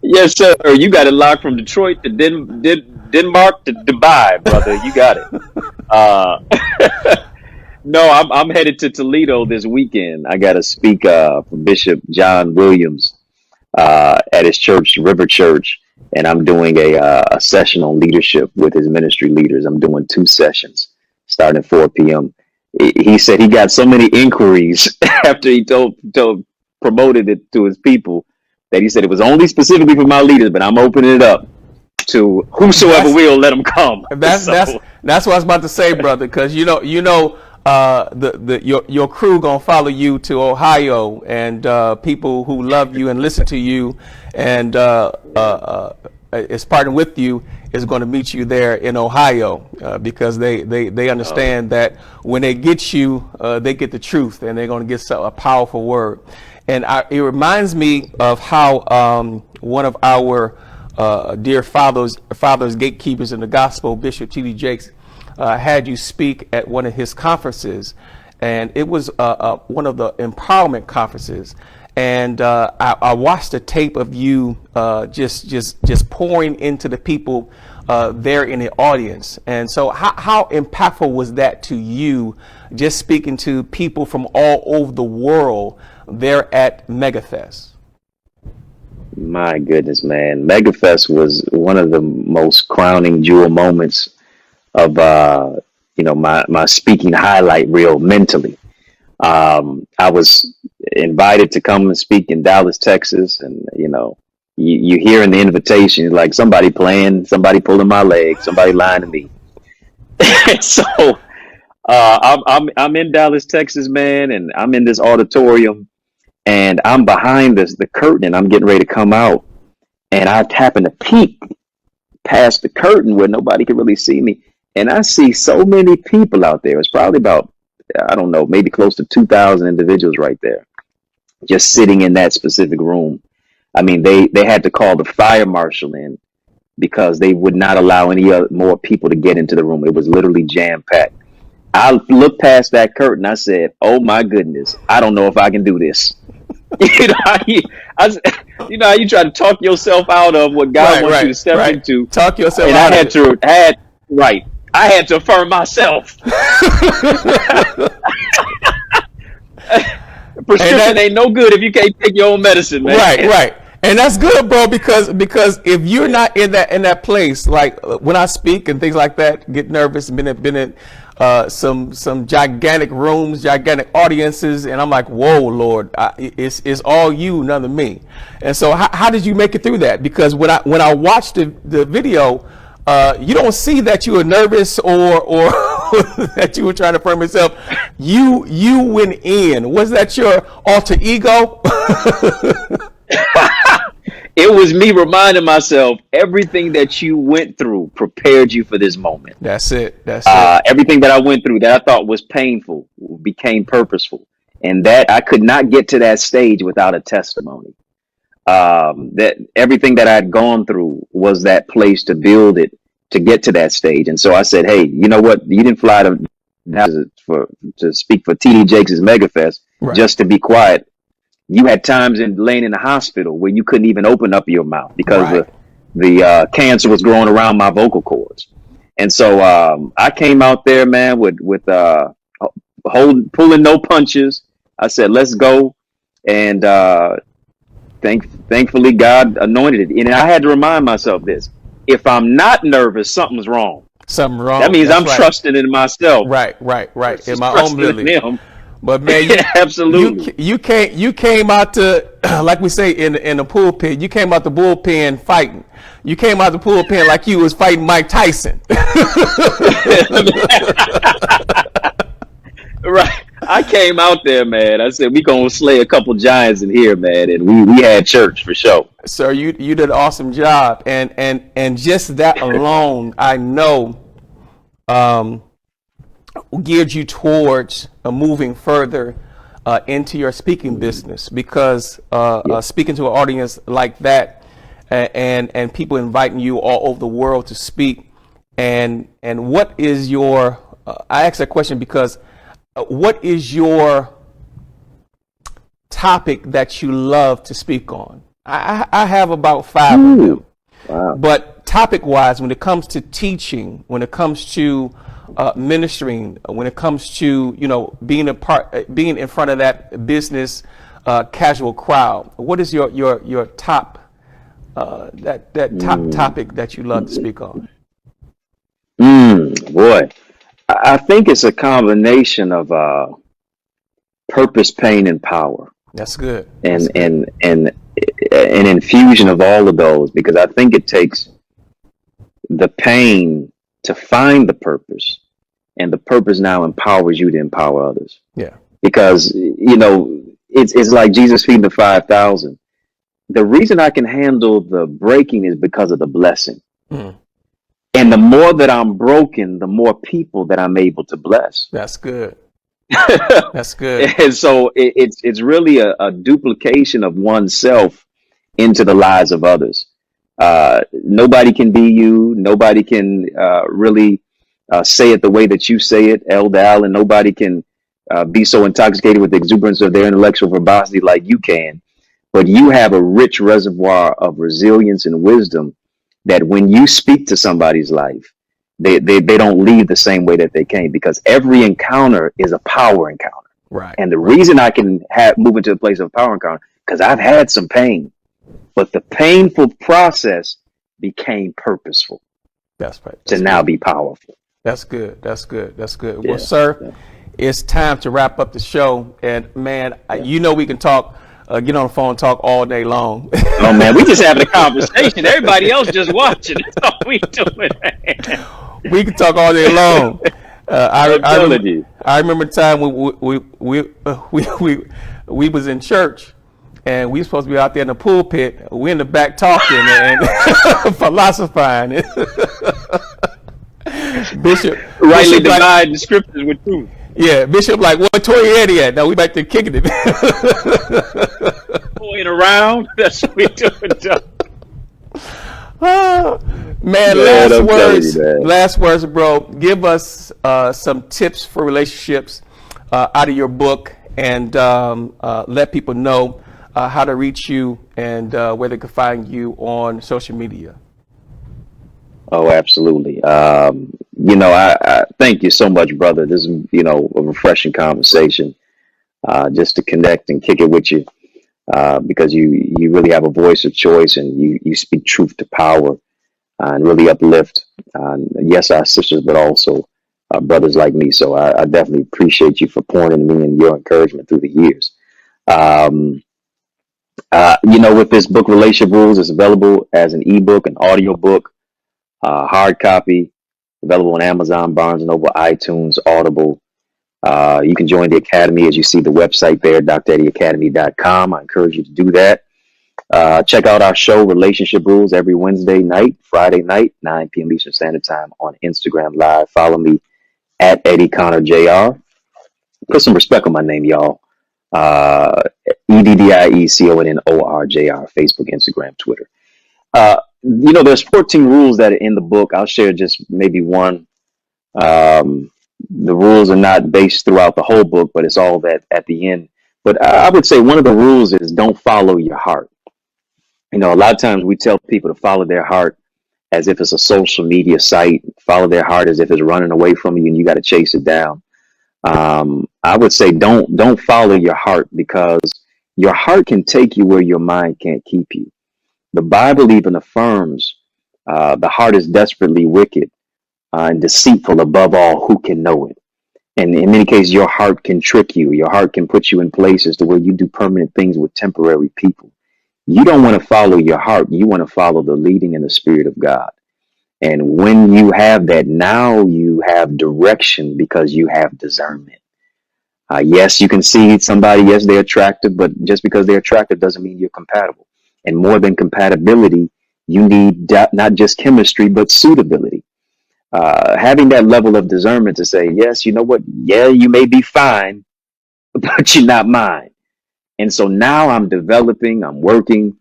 Yes, sir. You got it locked from Detroit to Denmark to Dubai, brother. You got it. No, I'm headed to Toledo this weekend. I got to speak for Bishop John Williams at his church, River Church, and I'm doing a session on leadership with his ministry leaders. I'm doing 2 sessions starting at 4 p.m. He said he got so many inquiries after he promoted it to his people that he said it was only specifically for my leaders, but I'm opening it up to whosoever will let them come. That's what I was about to say, brother, because you know your crew gonna follow you to Ohio, and people who love you and listen to you and is partnering with you is going to meet you there in Ohio because they understand that when they get you, they get the truth, and they're going to get a powerful word. And it reminds me of how one of our dear fathers, gatekeepers in the gospel, Bishop T.D. Jakes, had you speak at one of his conferences, and it was one of the empowerment conferences. And I watched a tape of you just pouring into the people there in the audience. And so how impactful was that to you, just speaking to people from all over the world there at MegaFest? My goodness, man. MegaFest was one of the most crowning jewel moments of my speaking highlight reel mentally. I was invited to come and speak in Dallas, Texas, and you hear in the invitation like somebody playing, somebody pulling my leg, somebody lying to me. So I'm in Dallas, Texas, man, and I'm in this auditorium, and I'm behind the curtain, and I'm getting ready to come out, and I happen to peek past the curtain where nobody could really see me, and I see so many people out there. It's probably about, I don't know, maybe close to 2,000 individuals right there, just sitting in that specific room. I mean, they had to call the fire marshal in because they would not allow any more people to get into the room. It was literally jam-packed. I looked past that curtain. I said, oh, my goodness, I don't know if I can do this. You know how you try to talk yourself out of what God wants you to step into. Talk yourself and out I of it. I had to affirm myself. Prescription ain't no good if you can't take your own medicine, man. Right. And that's good, bro, because if you're not in that place, like when I speak and things like that, get nervous, been in some gigantic rooms, gigantic audiences, and I'm like, whoa, Lord, it's all you, none of me. And so how did you make it through that? Because when I watched the video, you don't see that you were nervous or that you were trying to affirm yourself. You went in. Was that your alter ego? It was me reminding myself everything that you went through prepared you for this moment. That's it. Everything that I went through that I thought was painful became purposeful, and that I could not get to that stage without a testimony. That everything that I had gone through was that place to build it to get to that stage. And so I said, hey, you know what? You didn't fly to speak for TD Jakes' MegaFest just to be quiet. You had times laying in the hospital where you couldn't even open up your mouth because the cancer was growing around my vocal cords. And so I came out there, man, with pulling no punches. I said, let's go. And thankfully, God anointed it. And I had to remind myself this. If I'm not nervous, something's wrong. Something wrong. That means I'm trusting in myself. Right. In my own ability. But man, absolutely. You came out to like we say in the pulpit. You came out the bullpen fighting. You came out the pulpen like you was fighting Mike Tyson. Right. I came out there, man. I said we gonna slay a couple giants in here, man, and we had church for sure. Sir, you did an awesome job, and just that alone, I know, geared you towards moving further into your speaking business, because speaking to an audience like that, and people inviting you all over the world to speak, and what is your? I asked that question because what is your topic that you love to speak on? I have about 5 of them. Wow. But topic-wise, when it comes to teaching, when it comes to ministering, when it comes to being in front of that business casual crowd, what is your top top topic that you love to speak on? Boy, I think it's a combination of purpose, pain, and power. That's good. And an infusion of all of those, because I think it takes the pain to find the purpose, and the purpose now empowers you to empower others. Yeah. Because it's like Jesus feeding the 5,000. The reason I can handle the breaking is because of the blessing. And the more that I'm broken, the more people that I'm able to bless. That's good. That's good. And so it's really a duplication of oneself into the lives of others. Nobody can be you. Nobody can really say it the way that you say it, Elder Allen. Nobody can be so intoxicated with the exuberance of their intellectual verbosity like you can. But you have a rich reservoir of resilience and wisdom that when you speak to somebody's life, they don't leave the same way that they came, because every encounter is a power encounter. Right. And the reason I can move into a place of power encounter, because I've had some pain, but the painful process became purposeful. That's right. To now be powerful. That's good. That's good. That's good. Yeah. Well, sir, it's time to wrap up the show. And man, we can talk, get on the phone, talk all day long. Oh man, we just having a conversation. Everybody else just watching. That's all we doing. We can talk all day long. I remember the time we was in church, and we supposed to be out there in the pulpit. We in the back talking and philosophizing. Bishop rightly dividing the scriptures with truth. Yeah, Bishop like, what Tory Eddie at? No, we back there kicking it. Going around. That's what we doing. Man, last words, bro. Give us some tips for relationships out of your book, and let people know how to reach you and where they can find you on social media. Oh, absolutely. I thank you so much, brother. This is, a refreshing conversation, just to connect and kick it with you, because you really have a voice of choice, and you speak truth to power, and really uplift. Yes, our sisters, but also brothers like me. So I definitely appreciate you for pouring into me and your encouragement through the years. With this book, Relationship Rules, is available as an ebook, an audio book, hard copy, available on Amazon, Barnes & Noble, iTunes, Audible. You can join the Academy as you see the website there, dreddieacademy.com. I encourage you to do that. Check out our show, Relationship Rules, every Wednesday night, Friday night, 9 p.m. Eastern Standard Time on Instagram Live. Follow me at Eddie Connor Jr. Put some respect on my name, y'all. EDDIECONNORJR, Facebook, Instagram, Twitter. There's 14 rules that are in the book. I'll share just maybe one. The rules are not based throughout the whole book, but it's all that at the end. But I would say one of the rules is don't follow your heart. A lot of times we tell people to follow their heart as if it's a social media site, follow their heart as if it's running away from you and you got to chase it down. I would say don't follow your heart, because your heart can take you where your mind can't keep you. The Bible even affirms the heart is desperately wicked and deceitful above all, who can know it. And in many cases, your heart can trick you. Your heart can put you in places to where you do permanent things with temporary people. You don't want to follow your heart. You want to follow the leading and the Spirit of God. And when you have that, now you have direction because you have discernment. Yes, you can see somebody, yes, they're attractive, but just because they're attractive doesn't mean you're compatible. And more than compatibility, you need not just chemistry, but suitability. Having that level of discernment to say, yes, you know what? Yeah, you may be fine, but you're not mine. And so now I'm developing, I'm working,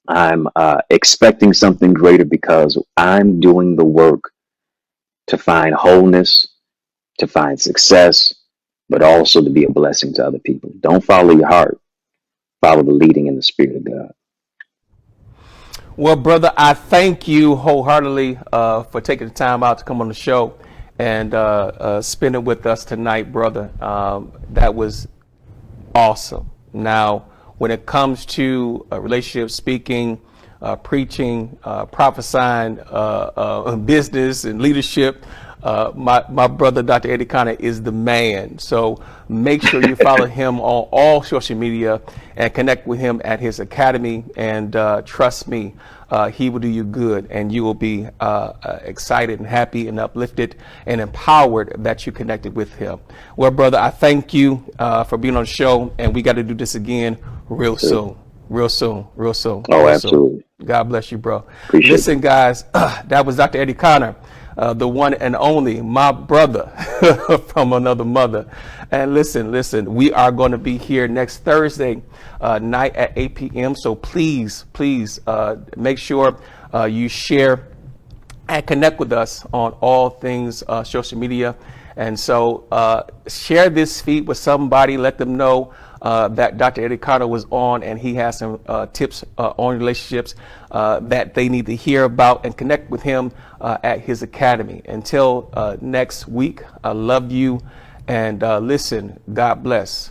I'm expecting something greater because I'm doing the work to find wholeness, to find success, but also to be a blessing to other people. Don't follow your heart. Follow the leading in the Spirit of God. Well, brother, I thank you wholeheartedly for taking the time out to come on the show and spend it with us tonight, brother. That was awesome. Now, when it comes to relationships, speaking, preaching, prophesying, business and leadership, my brother, Dr. Eddie Connor, is the man. So make sure you follow him on all social media and connect with him at his academy. And trust me, he will do you good, and you will be excited and happy and uplifted and empowered that you connected with him. Well, brother, I thank you for being on the show, and we got to do this again real soon. Real soon. Oh, absolutely. God bless you, bro. Appreciate Listen, guys, that was Dr. Eddie Connor, the one and only, my brother from another mother. And listen, we are going to be here next Thursday night at 8 p.m. So please make sure you share and connect with us on all things social media. And so share this feed with somebody. Let them know that Dr. Eddie Connor was on, and he has some tips on relationships that they need to hear about, and connect with him at his academy. Until next week, I love you, and listen, God bless.